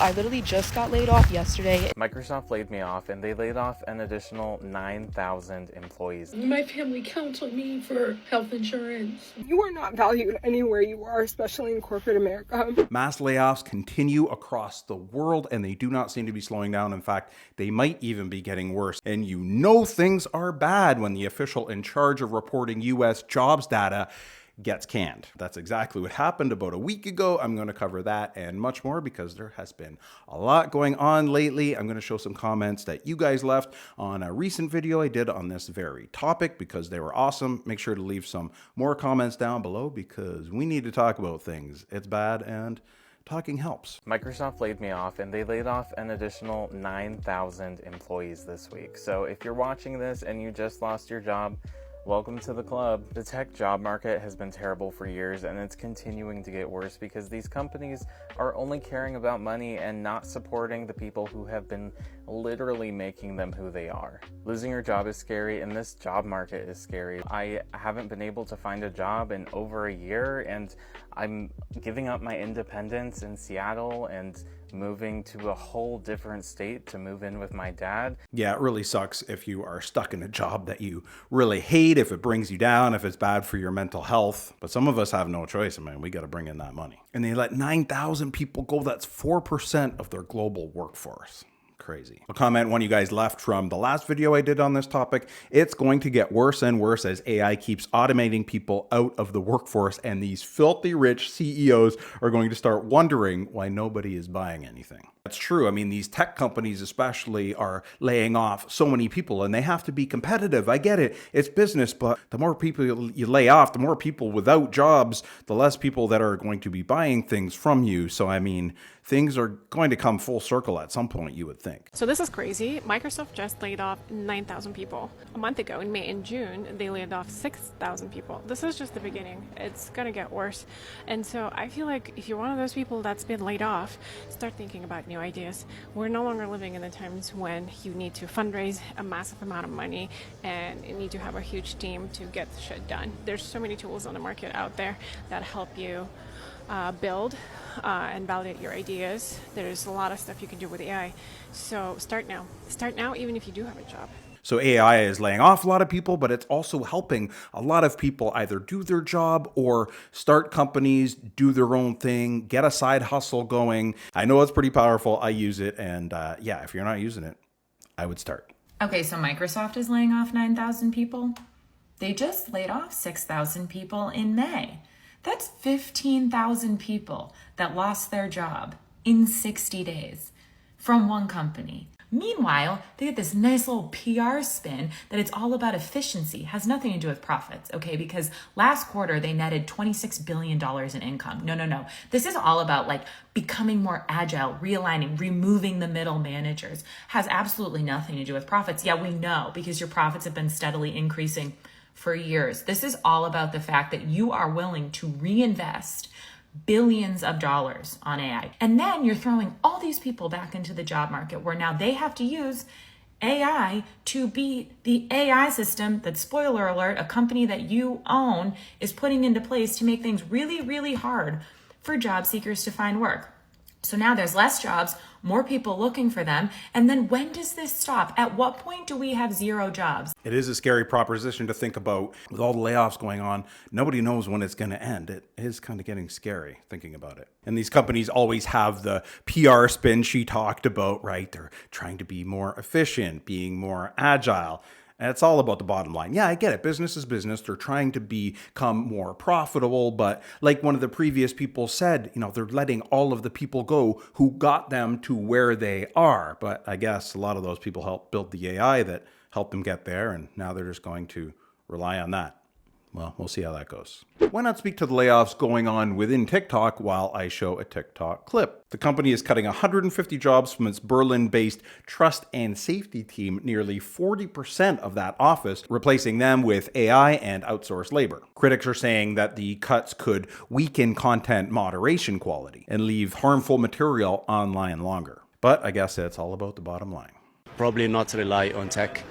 I literally just got laid off yesterday. Microsoft laid me off, and they laid off an additional 9,000 employees. My family counts on me for health insurance. You are not valued anywhere you are, especially in corporate America. Mass layoffs continue across the world, and they do not seem to be slowing down. In fact, they might even be getting worse. And you know things are bad when the official in charge of reporting U.S. jobs data gets canned. That's exactly what happened about a week ago. I'm going to cover that and much more because there has been a lot going on lately. I'm going to show some comments that you guys left on a recent video I did on this very topic because they were awesome. Make sure to leave some more comments down below because we need to talk about things. It's bad and talking helps. Microsoft laid me off, and they laid off an additional 9,000 employees this week. So if you're watching this and you just lost your job, welcome to the club. The tech job market has been terrible for years, and it's continuing to get worse because these companies are only caring about money and not supporting the people who have been literally making them who they are. Losing your job is scary, and this job market is scary. I haven't been able to find a job in over a year, and I'm giving up my independence in Seattle and moving to a whole different state to move in with my dad. Yeah, it really sucks if you are stuck in a job that you really hate, if it brings you down, if it's bad for your mental health. But some of us have no choice. I mean, we got to bring in that money. And they let 9,000 people go. That's 4% of their global workforce. Crazy. A comment one of you guys left from the last video I did on this topic. It's going to get worse and worse as AI keeps automating people out of the workforce, and these filthy rich CEOs are going to start wondering why nobody is buying anything. That's true. I mean, these tech companies especially are laying off so many people, and they have to be competitive. I get it. It's business, but the more people you lay off, the more people without jobs, the less people that are going to be buying things from you. So, I mean, things are going to come full circle at some point, you would think. So this is crazy. Microsoft just laid off 9,000 people. A month ago, in May and June, they laid off 6,000 people. This is just the beginning. It's going to get worse. And so I feel like if you're one of those people that's been laid off, start thinking about new ideas. We're no longer living in the times when you need to fundraise a massive amount of money and you need to have a huge team to get shit done. There's so many tools on the market out there that help you build and validate your ideas. There's a lot of stuff you can do with AI. So start now. Start now, even if you do have a job. So AI is laying off a lot of people, but it's also helping a lot of people either do their job or start companies, do their own thing, get a side hustle going. I know it's pretty powerful. I use it. And yeah, if you're not using it, I would start. Okay, so Microsoft is laying off 9,000 people. They just laid off 6,000 people in May. That's 15,000 people that lost their job in 60 days from one company. Meanwhile, they get this nice little PR spin that it's all about efficiency, has nothing to do with profits, okay? Because last quarter, they netted $26 billion in income. No. This is all about like becoming more agile, realigning, removing the middle managers. Has absolutely nothing to do with profits. Yeah, we know because your profits have been steadily increasing for years. This is all about the fact that you are willing to reinvest billions of dollars on AI. And then you're throwing all these people back into the job market where now they have to use AI to be the AI system that, spoiler alert, a company that you own is putting into place to make things really, really hard for job seekers to find work. So now there's less jobs, more people looking for them. And then when does this stop? At what point do we have zero jobs? It is a scary proposition to think about with all the layoffs going on. Nobody knows when it's going to end. It is kind of getting scary thinking about it. And these companies always have the PR spin she talked about, right? They're trying to be more efficient, being more agile. And it's all about the bottom line. Yeah, I get it. Business is business. They're trying to become more profitable. But like one of the previous people said, you know, they're letting all of the people go who got them to where they are. But I guess a lot of those people helped build the AI that helped them get there. And now they're just going to rely on that. Well, we'll see how that goes. Why not speak to the layoffs going on within TikTok while I show a TikTok clip? The company is cutting 150 jobs from its Berlin-based trust and safety team, nearly 40% of that office, replacing them with AI and outsourced labor. Critics are saying that the cuts could weaken content moderation quality and leave harmful material online longer. But I guess it's all about the bottom line. Probably not rely on tech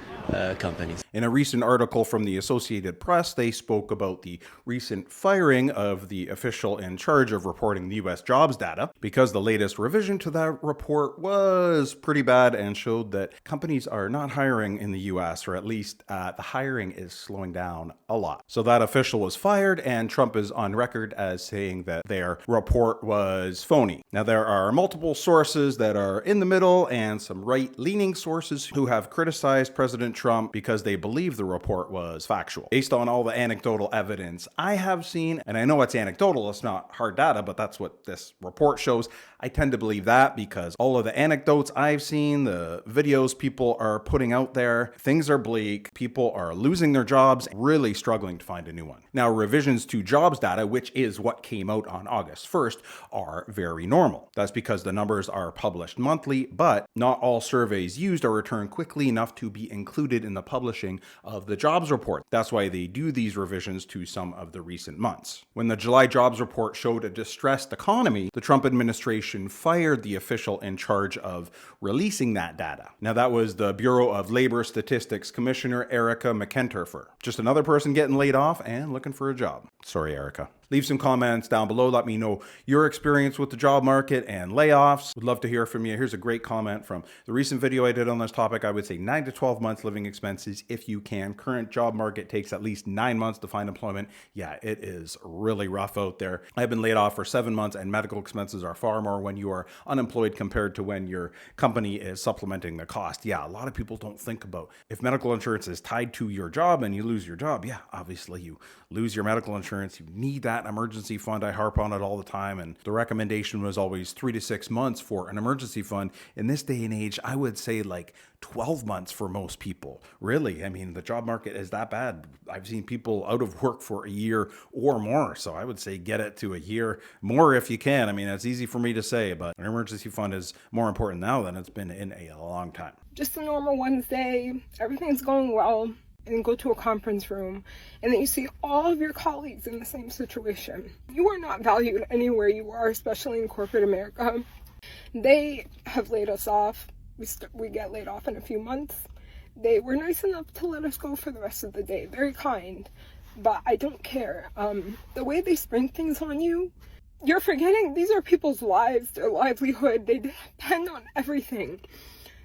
companies. In a recent article from the Associated Press, they spoke about the recent firing of the official in charge of reporting the U.S. jobs data, because the latest revision to that report was pretty bad and showed that companies are not hiring in the U.S., or at least the hiring is slowing down a lot. So that official was fired, and Trump is on record as saying that their report was phony. Now, there are multiple sources that are in the middle and some right-leaning sources who have criticized President Trump because they believe the report was factual. Based on all the anecdotal evidence I have seen, and I know it's anecdotal, it's not hard data, but that's what this report shows, I tend to believe that because all of the anecdotes I've seen, the videos people are putting out there, things are bleak, people are losing their jobs, really struggling to find a new one. Now, revisions to jobs data, which is what came out on August 1st, are very normal. That's because the numbers are published monthly, but not all surveys used are returned quickly enough to be included in the publishing of the jobs report. That's why they do these revisions to some of the recent months. When the July jobs report showed a distressed economy, the Trump administration fired the official in charge of releasing that data. Now, that was the Bureau of Labor Statistics Commissioner Erica McEnterfer. Just another person getting laid off and looking for a job. Sorry, Erica. Leave some comments down below. Let me know your experience with the job market and layoffs. Would love to hear from you. Here's a great comment from the recent video I did on this topic. I would say 9 to 12 months living expenses if you can. Current job market takes at least 9 months to find employment. Yeah, it is really rough out there. I've been laid off for 7 months, and medical expenses are far more when you are unemployed compared to when your company is supplementing the cost. Yeah, a lot of people don't think about if medical insurance is tied to your job and you lose your job. Yeah, obviously you lose your medical insurance. You need that emergency fund. I harp on it all the time, and the recommendation was always 3 to 6 months for an emergency fund. In this day and age, I would say like 12 months for most people. Really, I mean, the job market is that bad. I've seen people out of work for a year or more, so I would say get it to a year more if you can. I mean, it's easy for me to say, but an emergency fund is more important now than it's been in a long time. Just a normal Wednesday, everything's going well, and go to a conference room, and then you see all of your colleagues in the same situation. You are not valued anywhere you are, especially in corporate America. They have laid us off. We get laid off in a few months. They were nice enough to let us go for the rest of the day. Very kind, but I don't care. The way they spring things on you, you're forgetting these are people's lives, their livelihood. They depend on everything.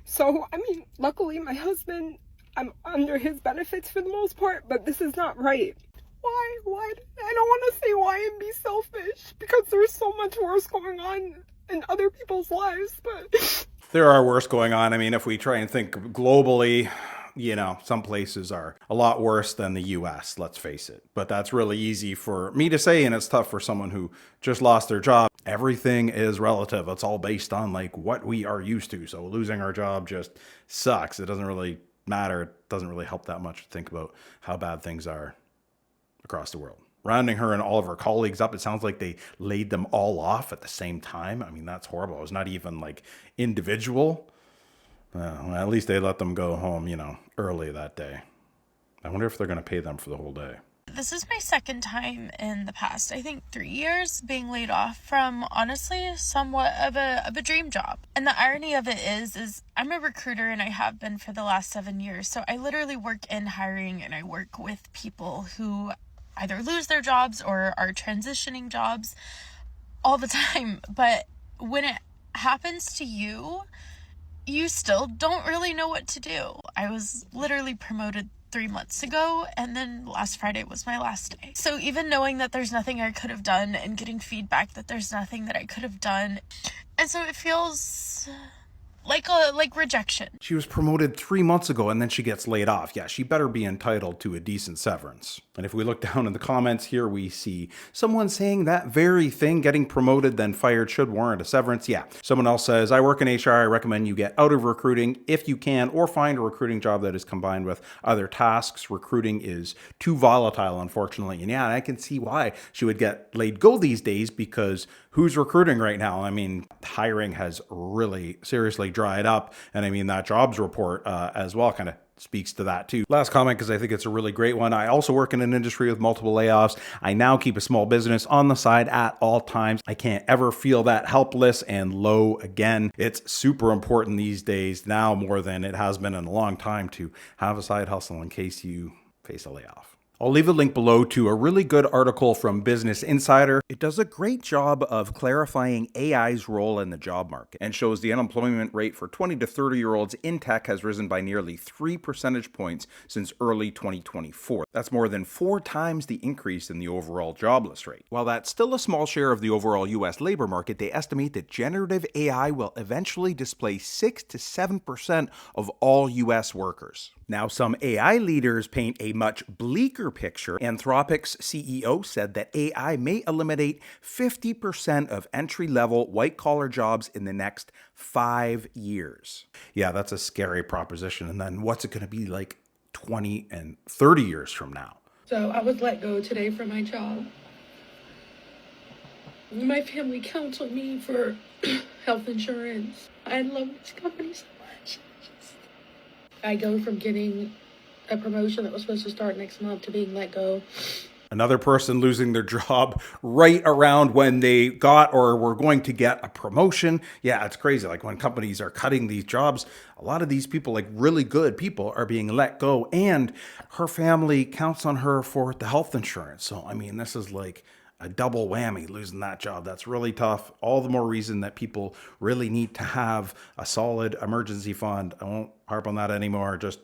So, I mean, luckily my husband, I'm under his benefits for the most part, but this is not right. Why? I don't want to say why and be selfish, because there's so much worse going on in other people's lives, but there are worse going on. I mean, if we try and think globally, you know, some places are a lot worse than the US, let's face it. But that's really easy for me to say, and it's tough for someone who just lost their job. Everything is relative. It's all based on like what we are used to. So losing our job just sucks. It doesn't really matter. It doesn't really help that much to think about how bad things are across the world. Rounding her and all of her colleagues up, it sounds like they laid them all off at the same time. I mean, that's horrible. It was not even like individual. Well, at least they let them go home, you know, early that day. I wonder if they're going to pay them for the whole day. This is my second time in the past, I think 3 years, being laid off from, honestly, somewhat of a dream job. And the irony of it is I'm a recruiter, and I have been for the last 7 years. So I literally work in hiring, and I work with people who either lose their jobs or are transitioning jobs all the time. But when it happens to you, you still don't really know what to do. I was literally promoted 3 months ago, and then last Friday was my last day. So even knowing that there's nothing I could have done and getting feedback that there's nothing that I could have done, and so it feels like rejection. She was promoted 3 months ago and then she gets laid off. Yeah, she better be entitled to a decent severance. And if we look down in the comments here, we see someone saying that very thing, getting promoted then fired should warrant a severance. Yeah. Someone else says, I work in HR. I recommend you get out of recruiting if you can, or find a recruiting job that is combined with other tasks. Recruiting is too volatile, unfortunately. And yeah, I can see why she would get laid go these days, because who's recruiting right now? I mean, hiring has really seriously dried up. And I mean, that jobs report as well kind of speaks to that too. Last comment, because I think it's a really great one. I also work in an industry with multiple layoffs. I now keep a small business on the side at all times. I can't ever feel that helpless and low again. It's super important these days, now more than it has been in a long time, to have a side hustle in case you face a layoff. I'll leave a link below to a really good article from Business Insider. It does a great job of clarifying AI's role in the job market and shows the unemployment rate for 20 to 30-year-olds in tech has risen by nearly 3 percentage points since early 2024. That's more than 4 times the increase in the overall jobless rate. While that's still a small share of the overall U.S. labor market, they estimate that generative AI will eventually displace 6 to 7% of all U.S. workers. Now, some AI leaders paint a much bleaker picture. Anthropic's CEO said that AI may eliminate 50% of entry-level white-collar jobs in the next 5 years. Yeah, that's a scary proposition. And then what's it going to be like 20 and 30 years from now? So I was let go today from my job. My family counseled me for health insurance. I love this company so much. I go from getting a promotion that was supposed to start next month to being let go. Another person losing their job right around when they got or were going to get a promotion. Yeah, it's crazy. Like when companies are cutting these jobs, a lot of these people, like really good people, are being let go, and her family counts on her for the health insurance. So, I mean, this is like a double whammy, losing that job. That's really tough. All the more reason that people really need to have a solid emergency fund. I won't harp on that anymore. Just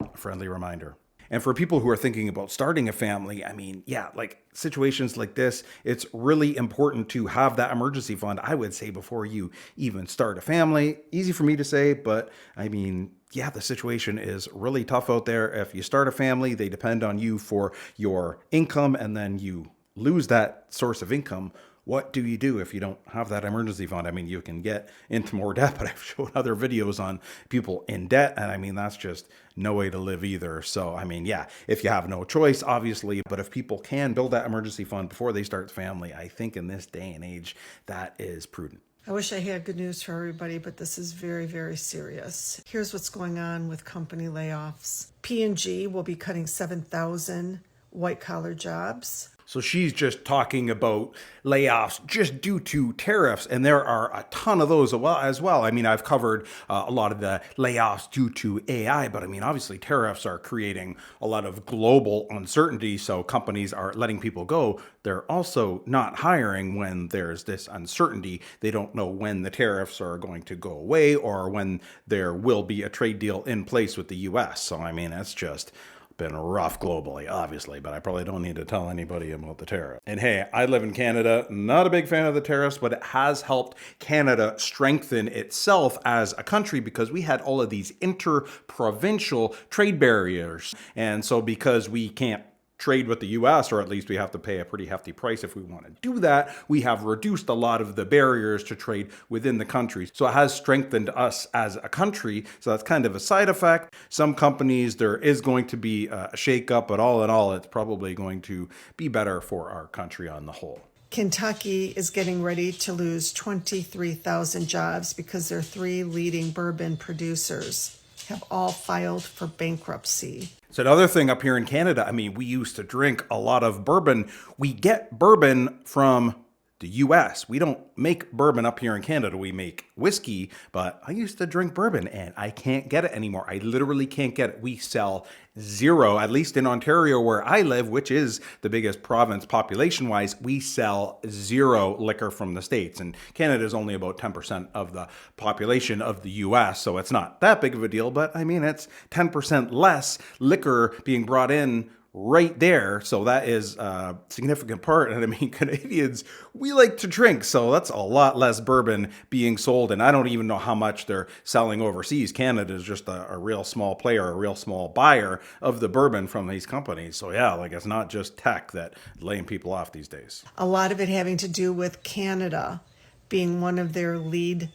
a friendly reminder. And for people who are thinking about starting a family, I mean, yeah, like situations like this, it's really important to have that emergency fund, I would say, before you even start a family. Easy for me to say, but I mean, yeah, the situation is really tough out there. If you start a family, they depend on you for your income, and then you lose that source of income. What do you do if you don't have that emergency fund? I mean, you can get into more debt, but I've shown other videos on people in debt, and I mean, that's just no way to live either. So, I mean, yeah, if you have no choice, obviously, but if people can build that emergency fund before they start the family, I think in this day and age, that is prudent. I wish I had good news for everybody, but this is very, very serious. Here's what's going on with company layoffs. P&G will be cutting 7,000 white-collar jobs. So she's just talking about layoffs just due to tariffs, and there are a ton of those as well. I mean, I've covered a lot of the layoffs due to AI, but I mean, obviously tariffs are creating a lot of global uncertainty, so companies are letting people go. They're also not hiring when there's this uncertainty. They don't know when the tariffs are going to go away or when there will be a trade deal in place with the US. So, I mean, it's just been rough globally, obviously, but I probably don't need to tell anybody about the tariff. And hey, I live in Canada, not a big fan of the tariffs, but it has helped Canada strengthen itself as a country because we had all of these inter-provincial trade barriers. And so because we can't trade with the US, or at least we have to pay a pretty hefty price if we want to do that, we have reduced a lot of the barriers to trade within the country. So it has strengthened us as a country. So that's kind of a side effect. Some companies, there is going to be a shakeup, but all in all, it's probably going to be better for our country on the whole. Kentucky is getting ready to lose 23,000 jobs because their 3 leading bourbon producers have all filed for bankruptcy. So another thing up here in Canada, I mean, we used to drink a lot of bourbon. We get bourbon from the US. We don't make bourbon up here in Canada. We make whiskey, but I used to drink bourbon and I can't get it anymore. I literally can't get it. We sell zero, at least in Ontario where I live, which is the biggest province population-wise, we sell zero liquor from the States. And Canada is only about 10% of the population of the US, so it's not that big of a deal, but I mean, it's 10% less liquor being brought in right there. So that is a significant part. And I mean, Canadians, we like to drink. So that's a lot less bourbon being sold. And I don't even know how much they're selling overseas. Canada is just a real small player, a real small buyer of the bourbon from these companies. So yeah, like it's not just tech that laying people off these days. A lot of it having to do with Canada being one of their lead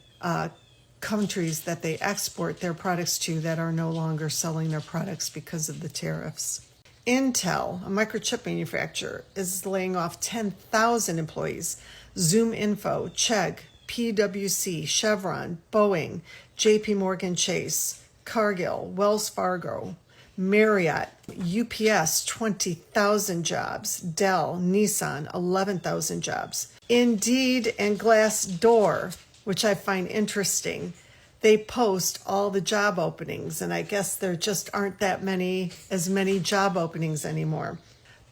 countries that they export their products to that are no longer selling their products because of the tariffs. Intel, a microchip manufacturer, is laying off 10,000 employees. Zoom Info, Chegg, PwC, Chevron, Boeing, JP Morgan Chase, Cargill, Wells Fargo, Marriott, UPS, 20,000 jobs, Dell, Nissan, 11,000 jobs. Indeed and Glassdoor, which I find interesting, they post all the job openings, and I guess there just aren't as many job openings anymore.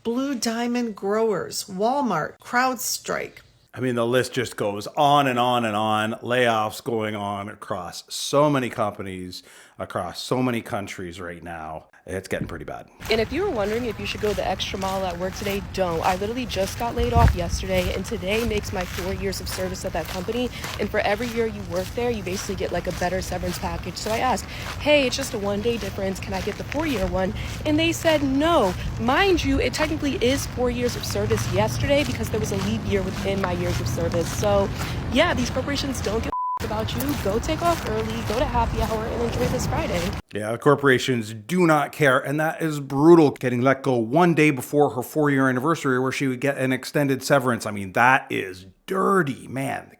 Blue Diamond Growers, Walmart, CrowdStrike. I mean, the list just goes on and on and on. Layoffs going on across so many companies, across so many countries right now. It's getting pretty bad. And if you were wondering if you should go the extra mile at work today, don't. I literally just got laid off yesterday, and today makes my 4 years of service at that company. And for every year you work there, you basically get like a better severance package. So I asked, hey, it's just a 1 day difference. Can I get the 4-year one? And they said no. Mind you, it technically is 4 years of service yesterday because there was a leap year within my years of service. So yeah, these corporations don't give about you. Go take off early, go to happy hour, and enjoy this Friday. Yeah, corporations do not care, and that is brutal. Getting let go 1 day before her 4-year anniversary where she would get an extended severance. I mean, that is dirty, man.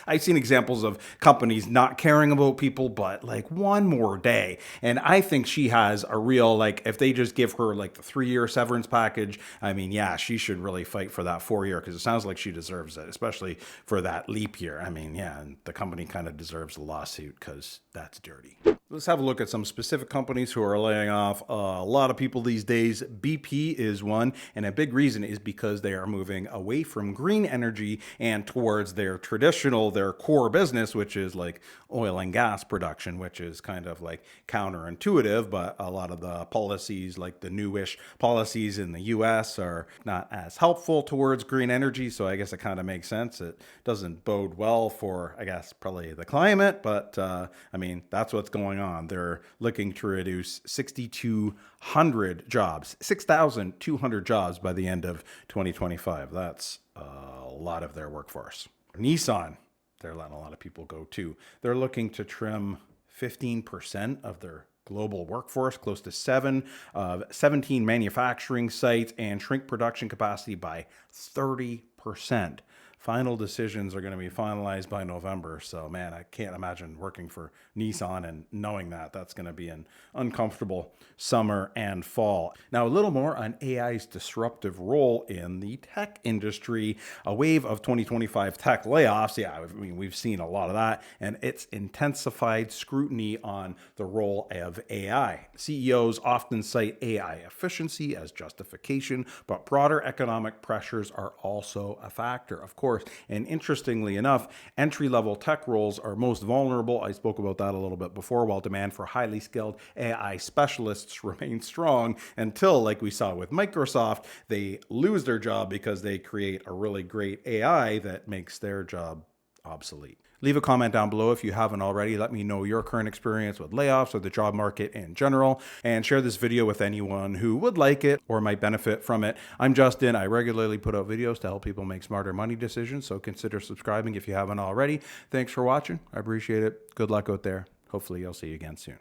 I've seen examples of companies not caring about people, but like 1 more day. And I think she has a real, like, if they just give her like the 3-year severance package, I mean, yeah, she should really fight for that 4-year because it sounds like she deserves it, especially for that leap year. I mean, yeah, and the company kind of deserves a lawsuit because that's dirty. Let's have a look at some specific companies who are laying off a lot of people these days. BP is one, and a big reason is because they are moving away from green energy and towards their core business, which is like oil and gas production, which is kind of like counterintuitive, but a lot of the policies, like the newish policies in the US, are not as helpful towards green energy. So I guess it kind of makes sense. It doesn't bode well for, I guess, probably the climate, but I mean, that's what's going on. They're looking to reduce 6,200 jobs, 6,200 jobs by the end of 2025. That's a lot of their workforce. Nissan, they're letting a lot of people go too. They're looking to trim 15% of their global workforce, close to 17 manufacturing sites, and shrink production capacity by 30%. Final decisions are going to be finalized by November. So, man, I can't imagine working for Nissan and knowing that that's going to be an uncomfortable summer and fall. Now, a little more on AI's disruptive role in the tech industry. A wave of 2025 tech layoffs. Yeah, I mean, we've seen a lot of that, and it's intensified scrutiny on the role of AI. CEOs often cite AI efficiency as justification, but broader economic pressures are also a factor, of course. And interestingly enough, entry-level tech roles are most vulnerable. I spoke about that a little bit before, while demand for highly skilled AI specialists remains strong until, like we saw with Microsoft, they lose their job because they create a really great AI that makes their job obsolete. Leave a comment down below if you haven't already. Let me know your current experience with layoffs or the job market in general, and share this video with anyone who would like it or might benefit from it. I'm Justin. I regularly put out videos to help people make smarter money decisions, so consider subscribing if you haven't already. Thanks for watching. I appreciate it. Good luck out there. Hopefully I'll see you again soon.